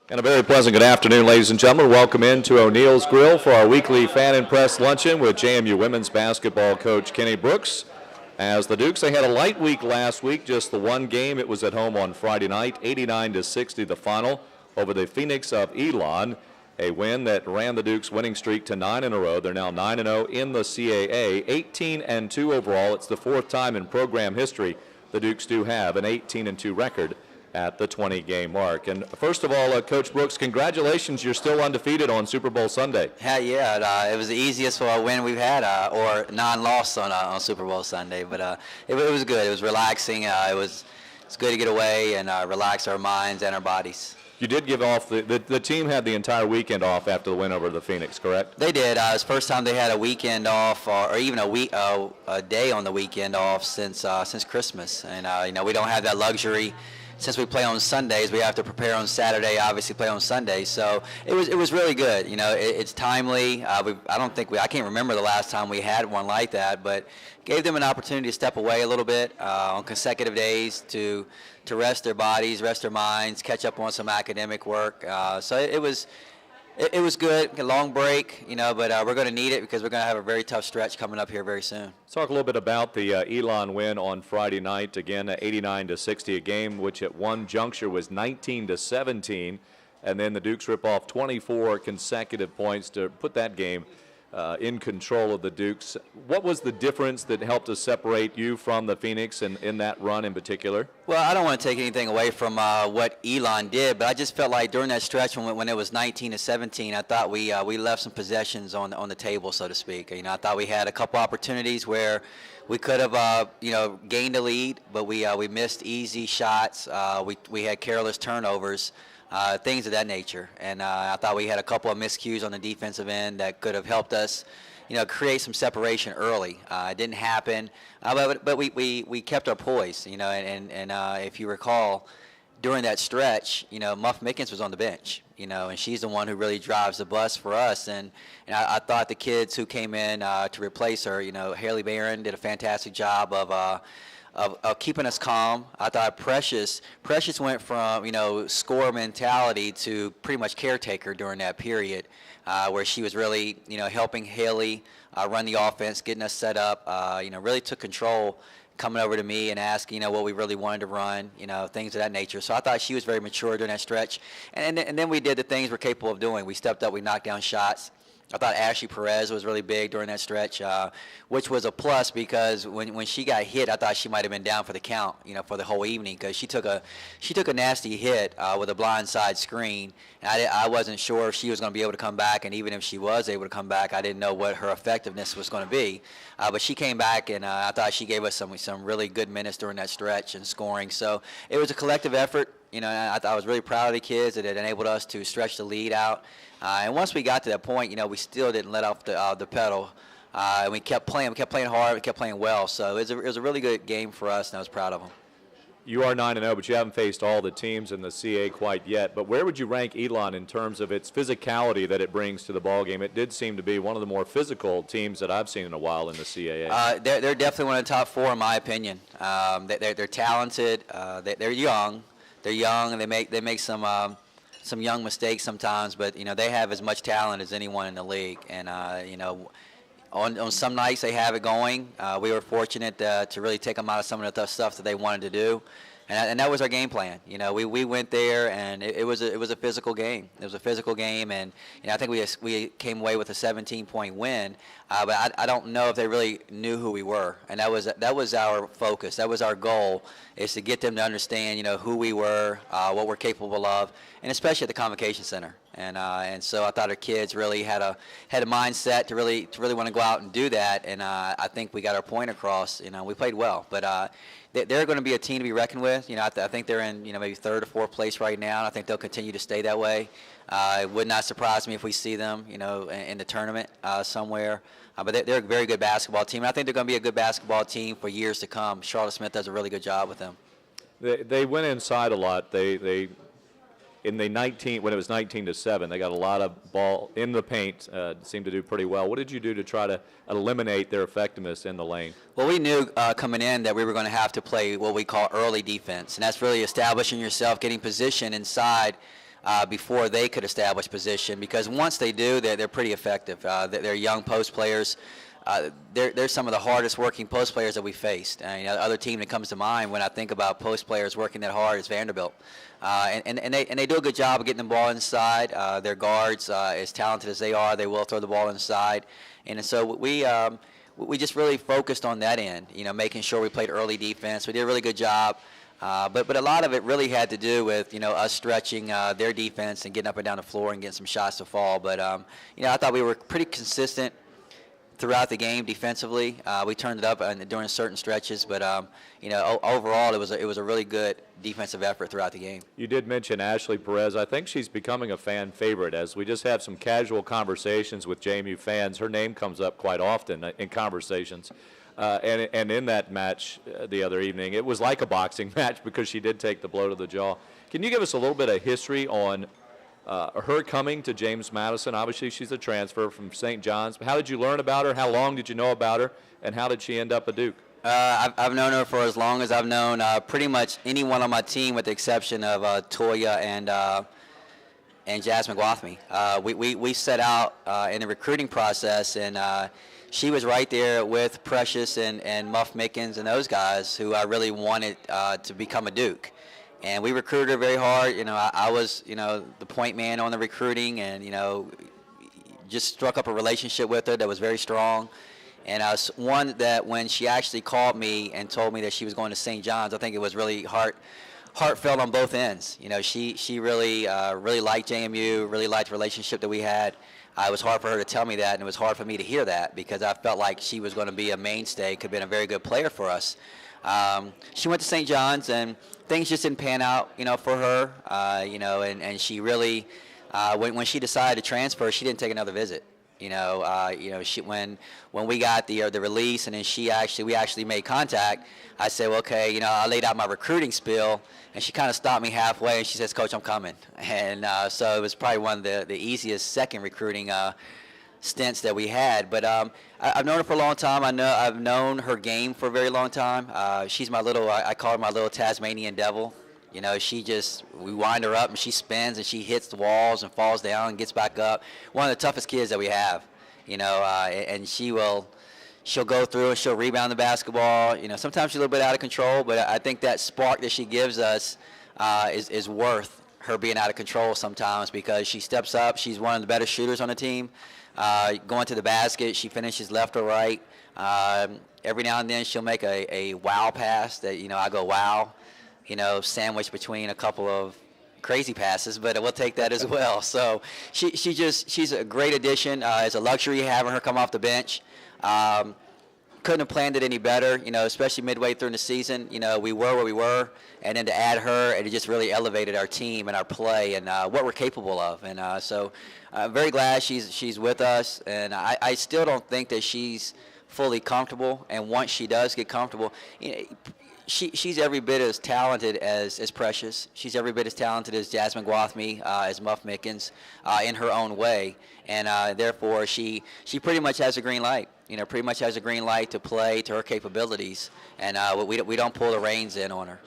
And a very pleasant good afternoon, ladies and gentlemen. Welcome into O'Neill's Grill for our weekly Fan and Press Luncheon with JMU women's basketball coach Kenny Brooks. As the Dukes, they had a light week last week, just the one game. It was at home on Friday night, 89-60 the final over the Phoenix of Elon, a win that ran the Dukes' winning streak to 9 in a row. They're now 9-0 in the CAA, 18-2 overall. It's the fourth time in program history the Dukes do have an 18-2 record at the 20-game mark. And first of all, Coach Brooks, congratulations. You're still undefeated on Super Bowl Sunday. Yeah, it was the easiest win we've had, or non-loss on Super Bowl Sunday. But it was good. It was relaxing. It's good to get away and relax our minds and our bodies. You did give off, the team had the entire weekend off after the win over the Phoenix, correct? They did. It was the first time they had a weekend off, or even a day on the weekend off since Christmas. And we don't have that luxury. Since we play on Sundays, we have to prepare on Saturday, obviously play on Sunday. So it was really good. It's timely. I can't remember the last time we had one like that, but gave them an opportunity to step away a little bit on consecutive days to rest their bodies, rest their minds, catch up on some academic work. So it was good, a long break, but we're going to need it because we're going to have a very tough stretch coming up here very soon. Let's talk a little bit about the Elon win on Friday night. Again, 89-60, a game which at one juncture was 19-17, and then the Dukes rip off 24 consecutive points to put that game in control of the Dukes. What was the difference that helped to separate you from the Phoenix in that run in particular? Well, I don't want to take anything away from what Elon did, but I just felt like during that stretch when it was 19-17, I thought we left some possessions on the table, so to speak. I thought we had a couple opportunities where we could have gained a lead, but we missed easy shots. We had careless turnovers. Things of that nature. And I thought we had a couple of miscues on the defensive end that could have helped us, create some separation early. It didn't happen, but we kept our poise, and if you recall, during that stretch, Muff Mickens was on the bench, and she's the one who really drives the bus for us. And I thought the kids who came in to replace her, Haley Barron did a fantastic job of keeping us calm. I thought Precious went from, score mentality to pretty much caretaker during that period, where she was really, helping Haley run the offense, getting us set up, really took control, coming over to me and asking, what we really wanted to run, things of that nature. So I thought she was very mature during that stretch. And then we did the things we're capable of doing. We stepped up, we knocked down shots. I thought Ashley Perez was really big during that stretch, which was a plus because when she got hit, I thought she might have been down for the count, for the whole evening because she took a nasty hit with a blindside screen. And I wasn't sure if she was going to be able to come back, and even if she was able to come back, I didn't know what her effectiveness was going to be. But she came back, and I thought she gave us some really good minutes during that stretch and scoring. So it was a collective effort. I was really proud of the kids that it enabled us to stretch the lead out. And once we got to that point, we still didn't let off the pedal. And we kept playing hard, we kept playing well. So it was a really good game for us, and I was proud of them. You are 9-0, but you haven't faced all the teams in the CA quite yet. But where would you rank Elon in terms of its physicality that it brings to the ballgame? It did seem to be one of the more physical teams that I've seen in a while in the CAA. They're definitely one of the top four, in my opinion. They're talented. They're young. They're young, and they make some young mistakes sometimes, but they have as much talent as anyone in the league. And on some nights they have it going. We were fortunate to really take them out of some of the tough stuff that they wanted to do, and that was our game plan. We went there, and it was a physical game. It was a physical game, and I think we came away with a 17-point win. But I don't know if they really knew who we were, and that was our focus. That was our goal, is to get them to understand, who we were, what we're capable of, and especially at the Convocation Center. And so I thought our kids really had a mindset to really want to go out and do that, and I think we got our point across. We played well, but they're going to be a team to be reckoned with. I think they're in maybe third or fourth place right now, and I think they'll continue to stay that way. It would not surprise me if we see them, in the tournament somewhere. But they're a very good basketball team. And I think they're going to be a good basketball team for years to come. Charlotte Smith does a really good job with them. They went inside a lot. They in the 19 when it was 19-7, they got a lot of ball in the paint. Seemed to do pretty well. What did you do to try to eliminate their effectiveness in the lane? Well, we knew coming in that we were going to have to play what we call early defense, and that's really establishing yourself, getting position inside before they could establish position, because once they do, they're pretty effective. They're young post players. They're some of the hardest working post players that we faced. The other team that comes to mind when I think about post players working that hard is Vanderbilt. And they do a good job of getting the ball inside. Their guards, as talented as they are, they will throw the ball inside. And so we just really focused on that end, making sure we played early defense. We did a really good job. But a lot of it really had to do with, us stretching their defense and getting up and down the floor and getting some shots to fall. But, I thought we were pretty consistent throughout the game defensively. We turned it up during certain stretches, but overall it was a really good defensive effort throughout the game. You did mention Ashley Perez. I think she's becoming a fan favorite. As we just have some casual conversations with JMU fans, her name comes up quite often in conversations. And in that match the other evening, it was like a boxing match because she did take the blow to the jaw. Can you give us a little bit of history on her coming to James Madison? Obviously, she's a transfer from St. John's. How did you learn about her? How long did you know about her? And how did she end up a Duke? I've known her for as long as I've known pretty much anyone on my team, with the exception of Toya and Jasmine Gwathmey. We set out in the recruiting process, and she was right there with Precious and Muff Mickens and those guys who I really wanted to become a Duke. And we recruited her very hard. I was, the point man on the recruiting, and, just struck up a relationship with her that was very strong. And I was one that when she actually called me and told me that she was going to St. John's, I think it was really heartfelt on both ends. She really liked JMU, really liked the relationship that we had. It was hard for her to tell me that, and it was hard for me to hear that, because I felt like she was going to be a mainstay, could have been a very good player for us. She went to St. John's, and things just didn't pan out, for her, and she really, when she decided to transfer, she didn't take another visit. She when we got the release, and then we actually made contact. I said, well, okay, I laid out my recruiting spiel, and she kind of stopped me halfway, and she says, Coach, I'm coming. And so it was probably one of the easiest second recruiting stints that we had. But I've known her for a long time. I've known her game for a very long time. She's my little, I call her my little Tasmanian devil. We wind her up, and she spins, and she hits the walls and falls down and gets back up. One of the toughest kids that we have, and she'll go through and she'll rebound the basketball. Sometimes she's a little bit out of control, but I think that spark that she gives us is worth her being out of control sometimes, because she steps up. She's one of the better shooters on the team. Going to the basket, she finishes left or right. Every now and then she'll make a wow pass that, I go, wow. Sandwiched between a couple of crazy passes, but we'll take that as well. So she's a great addition. It's a luxury having her come off the bench. Couldn't have planned it any better, especially midway through the season. We were where we were, and then to add her, it just really elevated our team and our play and what we're capable of. And so I'm very glad she's with us, and I still don't think that she's fully comfortable. And once she does get comfortable, she's every bit as talented as Precious. She's every bit as talented as Jasmine Gwathmey, as Muff Mickens, in her own way. And therefore, she pretty much has a green light. Pretty much has a green light to play to her capabilities. And we don't pull the reins in on her.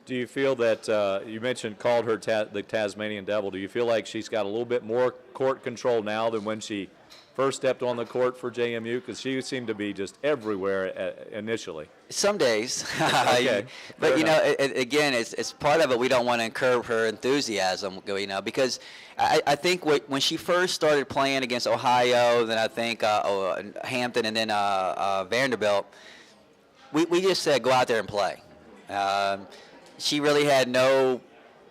Do you feel that you called her the Tasmanian Devil? Do you feel like she's got a little bit more court control now than when she first stepped on the court for JMU? Because she seemed to be just everywhere initially. Some days. Okay. But, again, it's part of it. We don't want to curb her enthusiasm, because I think when she first started playing against Ohio, then I think Hampton, and then Vanderbilt, we just said go out there and play. She really had no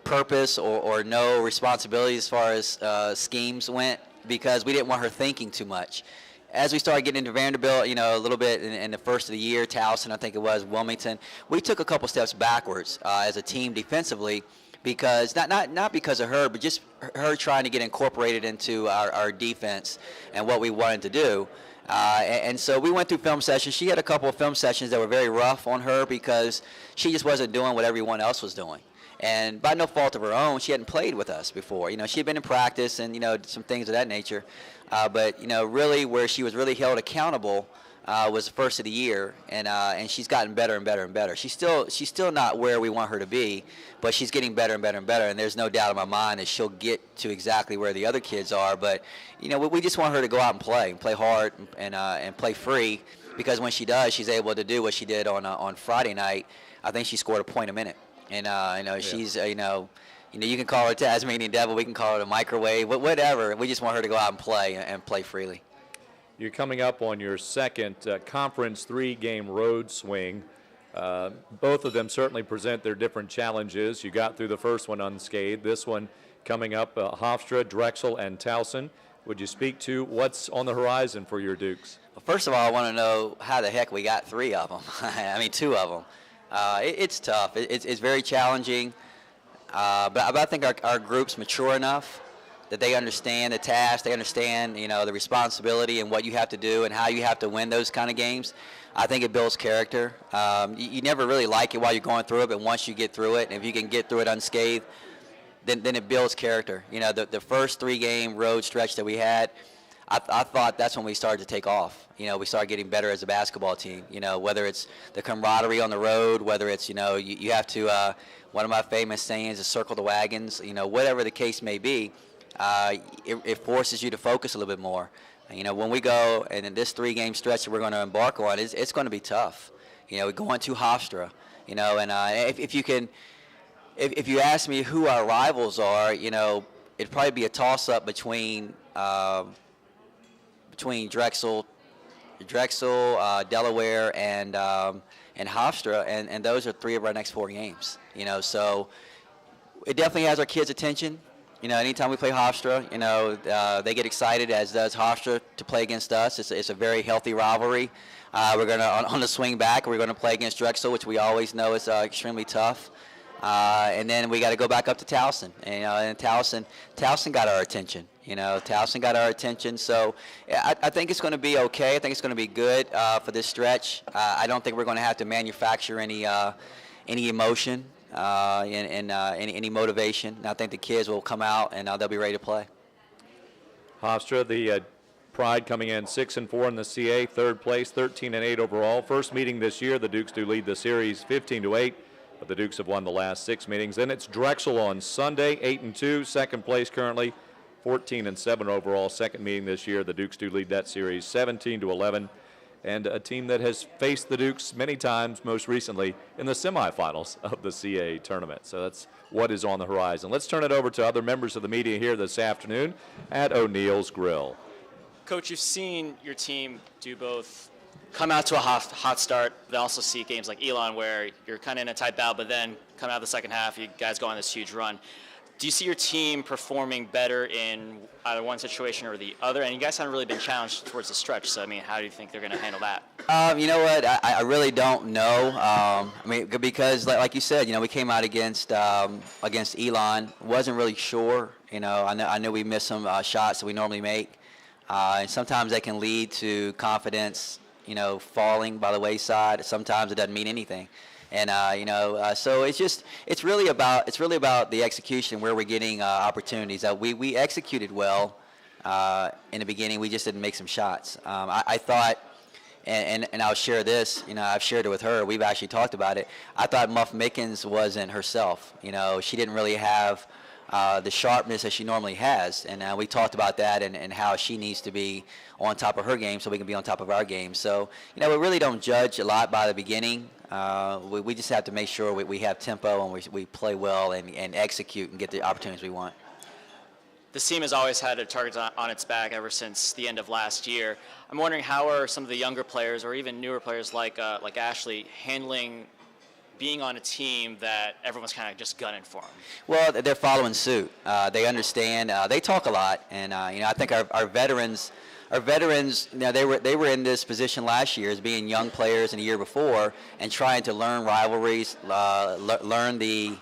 purpose or no responsibility as far as schemes went, because we didn't want her thinking too much. As we started getting into Vanderbilt, a little bit in the first of the year, Towson, I think it was, Wilmington, we took a couple steps backwards as a team defensively, because not because of her, but just her trying to get incorporated into our defense and what we wanted to do. And so we went through film sessions. She had a couple of film sessions that were very rough on her, because she just wasn't doing what everyone else was doing. And by no fault of her own, she hadn't played with us before. She had been in practice and, some things of that nature. But, really where she was really held accountable was the first of the year, and she's gotten better and better and better. She's still not where we want her to be, but she's getting better and better and better. And there's no doubt in my mind that she'll get to exactly where the other kids are. But we just want her to go out and play hard, and play free, because when she does, she's able to do what she did on Friday night. I think she scored a point a minute, and she's you can call her Tasmanian Devil, we can call her a microwave, whatever. We just want her to go out and play freely. You're coming up on your second conference 3-game road swing. Both of them certainly present their different challenges. You got through the first one unscathed. This one coming up, Hofstra, Drexel, and Towson. Would you speak to what's on the horizon for your Dukes? Well, first of all, I want to know how the heck we got 3 of them. I mean, 2 of them. It's tough. It's very challenging. But I think our group's mature enough that they understand the task, they understand, the responsibility and what you have to do and how you have to win those kind of games. I think it builds character. You never really like it while you're going through it, but once you get through it, and if you can get through it unscathed, then it builds character. The first 3-game road stretch that we had, I thought that's when we started to take off. We started getting better as a basketball team. Whether it's the camaraderie on the road, whether it's, you have to, one of my famous sayings is circle the wagons, whatever the case may be. It forces you to focus a little bit more. When we go, and in this 3-game stretch that we're going to embark on, it's going to be tough. We're going to Hofstra, and if you ask me who our rivals are, it'd probably be a toss-up between Drexel, Delaware, and Hofstra, and those are 3 of our next 4 games. So it definitely has our kids' attention. Anytime we play Hofstra, they get excited, as does Hofstra, to play against us. It's a very healthy rivalry. We're going to, on the swing back, we're going to play against Drexel, which we always know is extremely tough. And then we got to go back up to Towson. And Towson got our attention. Towson got our attention. So I think it's going to be okay. I think it's going to be good for this stretch. I don't think we're going to have to manufacture any emotion. And any motivation. And I think the kids will come out and they'll be ready to play. Hofstra, the Pride coming in 6-4 in the CA, 3rd place, 13-8 overall. First meeting this year, the Dukes do lead the series 15-8, but the Dukes have won the last 6 meetings. Then it's Drexel on Sunday, 8-2, 2nd place currently, 14-7 overall. Second meeting this year, the Dukes do lead that series 17-11. And a team that has faced the Dukes many times, most recently in the semifinals of the CA tournament. So that's what is on the horizon. Let's turn it over to other members of the media here this afternoon at O'Neill's Grill. Coach, you've seen your team do both come out to a hot start, but also see games like Elon where you're kind of in a tight battle, but then coming out of the second half, you guys go on this huge run. Do you see your team performing better in either one situation or the other? And you guys haven't really been challenged towards the stretch, so, how do you think they're going to handle that? You know what? I really don't know. Because like you said, we came out against Elon. Wasn't really sure. I know we missed some shots that we normally make. And sometimes that can lead to confidence, falling by the wayside. Sometimes it doesn't mean anything. And so it's really about the execution, where we're getting opportunities. We executed well in the beginning. We just didn't make some shots. I thought, and I'll share this. I've shared it with her. We've actually talked about it. I thought Muff Mickens wasn't herself. She didn't really have the sharpness that she normally has, and we talked about that and how she needs to be on top of her game so we can be on top of our game. So we really don't judge a lot by the beginning. We just have to make sure we have tempo and we play well and execute and get the opportunities we want. This team has always had a target on its back ever since the end of last year. I'm wondering, how are some of the younger players or even newer players like Ashley handling being on a team that everyone's kind of just gunning for them? Well, they're following suit. They understand. They talk a lot, and I think our veterans. They were in this position last year as being young players and the year before, and trying to learn rivalries, learn the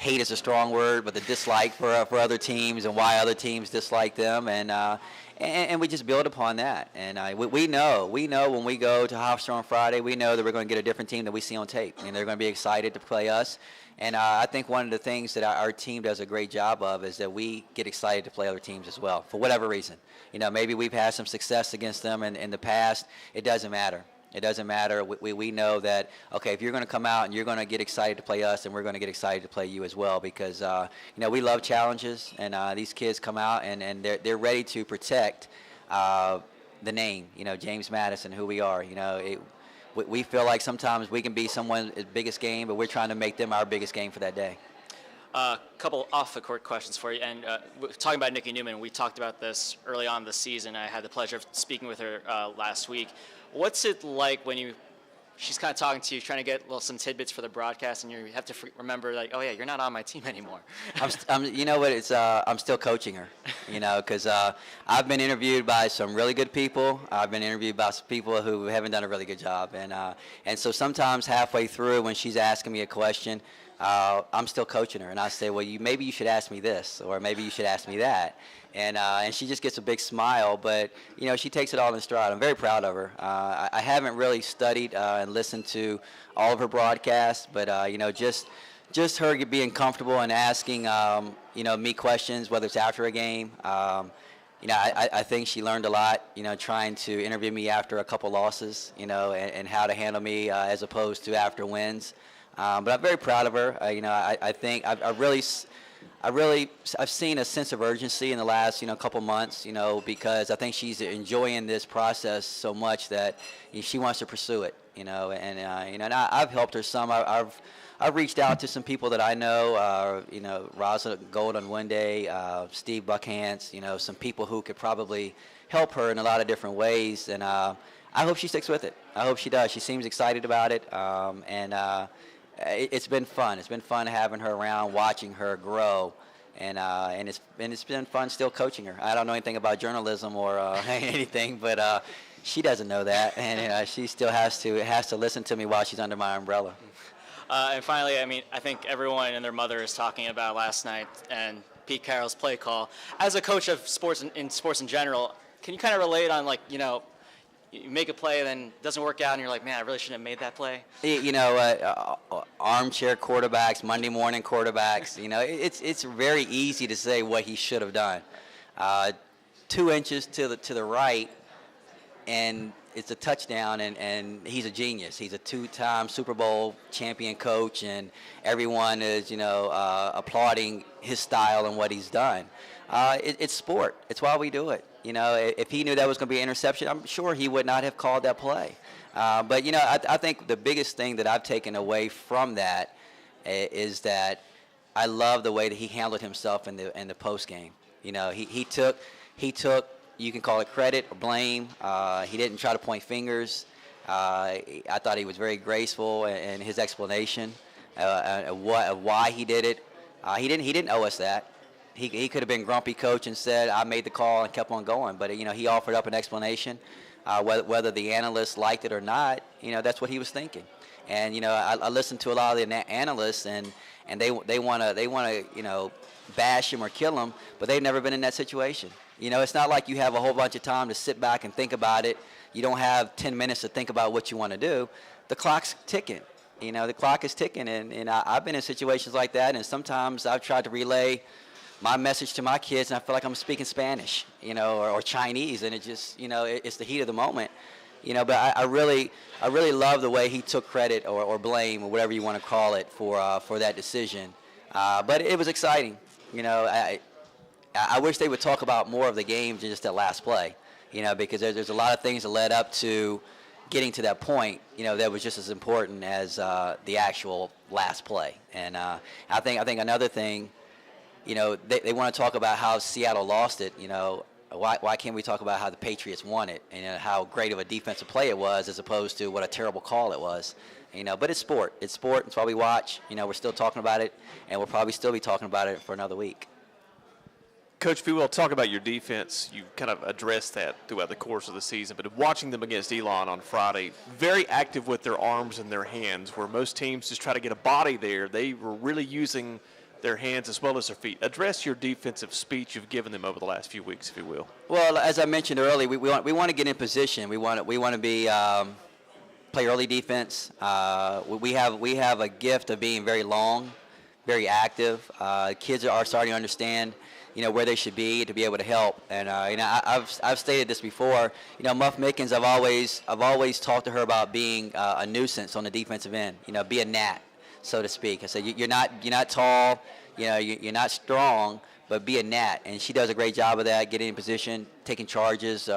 hate is a strong word, but the dislike for other teams and why other teams dislike them, and we just build upon that. And we know when we go to Hofstra on Friday, we know that we're going to get a different team than we see on tape, and they're going to be excited to play us. And I think one of the things that our team does a great job of is that we get excited to play other teams as well, for whatever reason. Maybe we've had some success against them in the past. It doesn't matter. It doesn't matter. We know that, okay, if you're going to come out and you're going to get excited to play us, and we're going to get excited to play you as well, because, we love challenges, and these kids come out and they're ready to protect the name, James Madison, who we are. We feel like sometimes we can be someone's biggest game, but we're trying to make them our biggest game for that day. A couple off-the-court questions for you. And talking about Nikki Newman, we talked about this early on this season. I had the pleasure of speaking with her last week. What's it like when she's kind of talking to you, trying to get some tidbits for the broadcast, and you have to remember, like, oh yeah, you're not on my team anymore. I'm still coaching her, because I've been interviewed by some really good people. I've been interviewed by some people who haven't done a really good job, and so sometimes halfway through when she's asking me a question, I'm still coaching her, and I say, well, maybe you should ask me this, or maybe you should ask me that. And she just gets a big smile, but, she takes it all in stride. I'm very proud of her. I haven't really studied and listened to all of her broadcasts, but, just her being comfortable and asking, me questions, whether it's after a game. I think she learned a lot, trying to interview me after a couple losses, and how to handle me as opposed to after wins. But I'm very proud of her. I think I've seen a sense of urgency in the last, couple months, because I think she's enjoying this process so much that she wants to pursue it, and I've helped her some. I've reached out to some people that I know, Rosa Gold on one day, Steve Buckhants, some people who could probably help her in a lot of different ways, and I hope she sticks with it. I hope she does. She seems excited about it, it's been fun. It's been fun having her around, watching her grow, and it's been fun still coaching her. I don't know anything about journalism or anything, but she doesn't know that, and she still has to listen to me while she's under my umbrella. And finally, I think everyone and their mother is talking about last night and Pete Carroll's play call. As a coach of sports in sports in general, can you kind of relate on, you make a play and then it doesn't work out and you're like, man, I really shouldn't have made that play? Armchair quarterbacks, Monday morning quarterbacks, it's very easy to say what he should have done. 2 inches to the right, and it's a touchdown, and he's a genius. He's a 2-time Super Bowl champion coach, and everyone is, applauding his style and what he's done. It's sport. It's why we do it. If he knew that was going to be an interception, I'm sure he would not have called that play. But, I think the biggest thing that I've taken away from that is that I love the way that he handled himself in the post game. He took, you can call it credit or blame. He didn't try to point fingers. I thought he was very graceful in his explanation of why he did it. He didn't owe us that. He could have been grumpy coach and said, I made the call and kept on going. But, he offered up an explanation. Whether the analysts liked it or not, that's what he was thinking. And, I listened to a lot of the analysts, and they want to, bash him or kill him, but they've never been in that situation. It's not like you have a whole bunch of time to sit back and think about it. You don't have 10 minutes to think about what you want to do. The clock's ticking. The clock is ticking, and I've been in situations like that, and sometimes I've tried to relay my message to my kids, and I feel like I'm speaking Spanish, or Chinese, and it just, it's the heat of the moment, But I really love the way he took credit or blame or whatever you want to call it for that decision. But it was exciting, I wish they would talk about more of the games than just that last play, because there's a lot of things that led up to getting to that point, that was just as important as the actual last play. And I think another thing. They want to talk about how Seattle lost it. Why can't we talk about how the Patriots won it and how great of a defensive play it was as opposed to what a terrible call it was? But it's sport. It's sport. It's why we watch. We're still talking about it, and we'll probably still be talking about it for another week. Coach, if we will talk about your defense, you kind of addressed that throughout the course of the season, but watching them against Elon on Friday, very active with their arms and their hands, where most teams just try to get a body there. They were really using their hands as well as their feet. Address your defensive speech you've given them over the last few weeks, if you will. Well, as I mentioned earlier, we want to get in position. We want to be play early defense. We have a gift of being very long, very active. Kids are starting to understand, where they should be to be able to help. And I've stated this before. Muff Mickens, I've always talked to her about being a nuisance on the defensive end. Be a gnat, so to speak. I said you're not tall, you're not strong, but be a gnat. And she does a great job of that, getting in position, taking charges,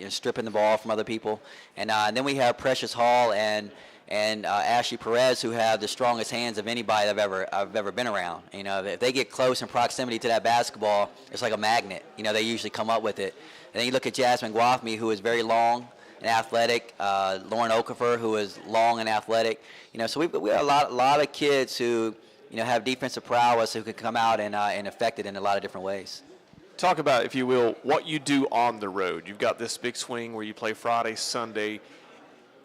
stripping the ball from other people. And then we have Precious Hall and Ashley Perez, who have the strongest hands of anybody I've ever been around. If they get close in proximity to that basketball, it's like a magnet. They usually come up with it. And then you look at Jasmine Guafmi, who is very long and athletic. Lauren Okafor, who is long and athletic. So we have a lot of kids who have defensive prowess who can come out and affect it in a lot of different ways. Talk about, if you will, what you do on the road. You've got this big swing where you play Friday, Sunday.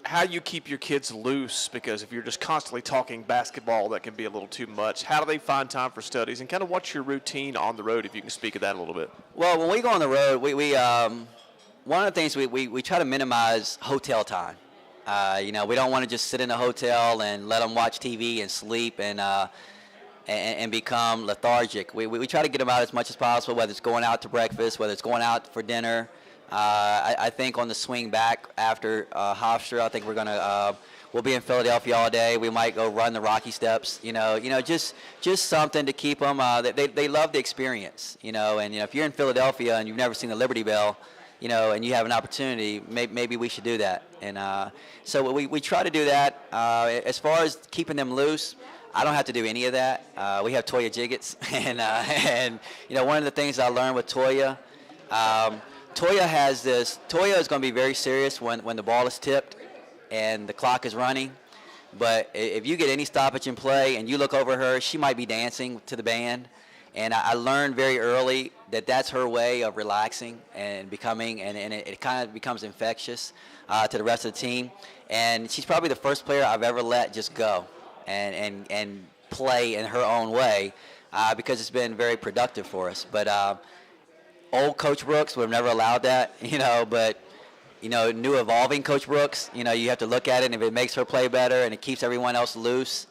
How you keep your kids loose, because if you're just constantly talking basketball, that can be a little too much. How do they find time for studies, and kind of what's your routine on the road, if you can speak of that a little bit? Well, when we go on the road, we one of the things we try to minimize hotel time. We don't want to just sit in a hotel and let them watch TV and sleep and become lethargic. We try to get them out as much as possible, whether it's going out to breakfast, whether it's going out for dinner. I think on the swing back after Hofstra, I think we'll be in Philadelphia all day. We might go run the Rocky Steps. Just something to keep them. They love the experience. And if you're in Philadelphia and you've never seen the Liberty Bell, and you have an opportunity, maybe we should do that. And so we try to do that. As far as keeping them loose, I don't have to do any of that. We have Toya Jiggets, and one of the things I learned with Toya. Toya is going to be very serious when the ball is tipped and the clock is running. But if you get any stoppage in play and you look over her, she might be dancing to the band. And I learned very early that that's her way of relaxing and becoming, and it kind of becomes infectious to the rest of the team. And she's probably the first player I've ever let just go and play in her own way because it's been very productive for us. But old Coach Brooks would have never allowed that, but, new evolving Coach Brooks, you have to look at it, and if it makes her play better and it keeps everyone else loose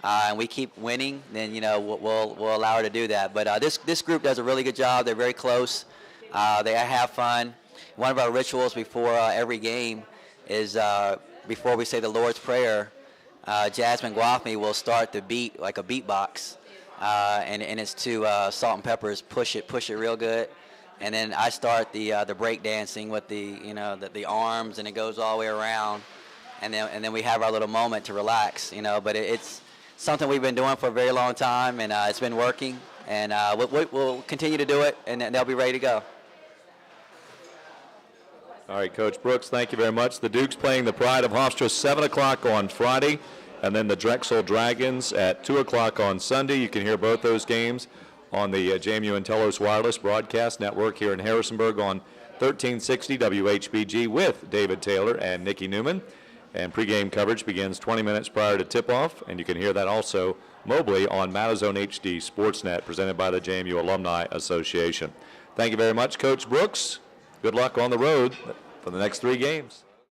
and we keep winning, then, we'll allow her to do that. But this group does a really good job. They're very close. They have fun. One of our rituals before every game is before we say the Lord's Prayer, Jasmine Guafmi will start the beat, like a beatbox, and it's to Salt and Pepper's Push It real good. And then I start the break dancing with the arms, and it goes all the way around, and then we have our little moment to relax, But it's something we've been doing for a very long time, and it's been working, and we'll continue to do it, and they'll be ready to go. All right, Coach Brooks, thank you very much. The Dukes playing the Pride of Hofstra 7 o'clock on Friday, and then the Drexel Dragons at 2 o'clock on Sunday. You can hear both those games on the JMU and Telos Wireless Broadcast Network here in Harrisonburg on 1360 WHBG with David Taylor and Nikki Newman. And pregame coverage begins 20 minutes prior to tip-off, and you can hear that also mobily on Matazone HD Sportsnet, presented by the JMU Alumni Association. Thank you very much, Coach Brooks. Good luck on the road for the next 3 games.